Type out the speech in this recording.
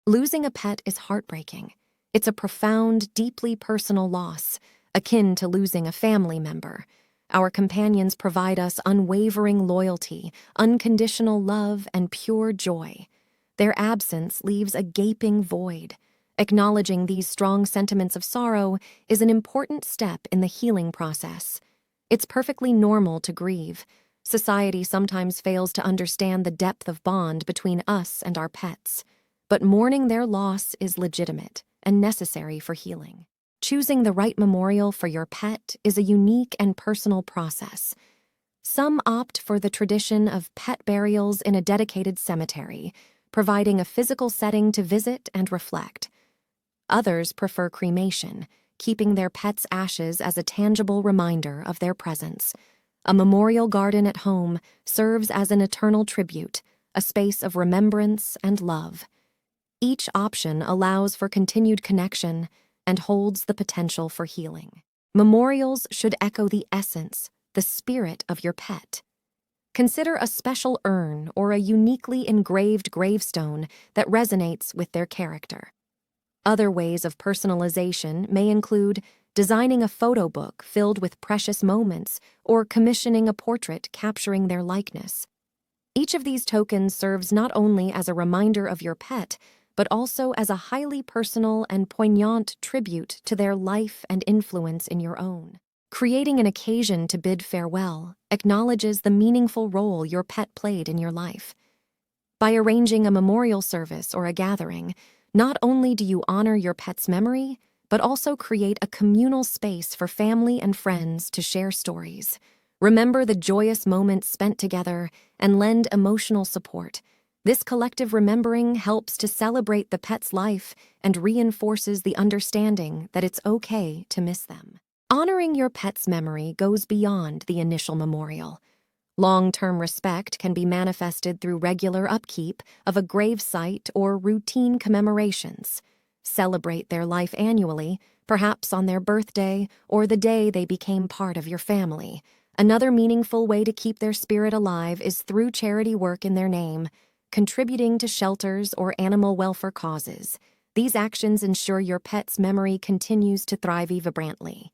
Losing a pet is heartbreaking. It's a profound, deeply personal loss, akin to losing a family member. Our companions provide us unwavering loyalty, unconditional love, and pure joy. Their absence leaves a gaping void. Acknowledging these strong sentiments of sorrow is an important step in the healing process. It's perfectly normal to grieve. Society sometimes fails to understand the depth of bond between us and our pets. But mourning their loss is legitimate and necessary for healing. Choosing the right memorial for your pet is a unique and personal process. Some opt for the tradition of pet burials in a dedicated cemetery, providing a physical setting to visit and reflect. Others prefer cremation, keeping their pet's ashes as a tangible reminder of their presence. A memorial garden at home serves as an eternal tribute, a space of remembrance and love. Each option allows for continued connection and holds the potential for healing. Memorials should echo the essence, the spirit of your pet. Consider a special urn or a uniquely engraved gravestone that resonates with their character. Other ways of personalization may include designing a photo book filled with precious moments or commissioning a portrait capturing their likeness. Each of these tokens serves not only as a reminder of your pet, but also as a highly personal and poignant tribute to their life and influence in your own. Creating an occasion to bid farewell acknowledges the meaningful role your pet played in your life. By arranging a memorial service or a gathering, not only do you honor your pet's memory, but also create a communal space for family and friends to share stories. Remember the joyous moments spent together and lend emotional support. This collective remembering helps to celebrate the pet's life and reinforces the understanding that it's okay to miss them. Honoring your pet's memory goes beyond the initial memorial. Long-term respect can be manifested through regular upkeep of a gravesite or routine commemorations. Celebrate their life annually, perhaps on their birthday or the day they became part of your family. Another meaningful way to keep their spirit alive is through charity work in their name, contributing to shelters or animal welfare causes. These actions ensure your pet's memory continues to thrive vibrantly.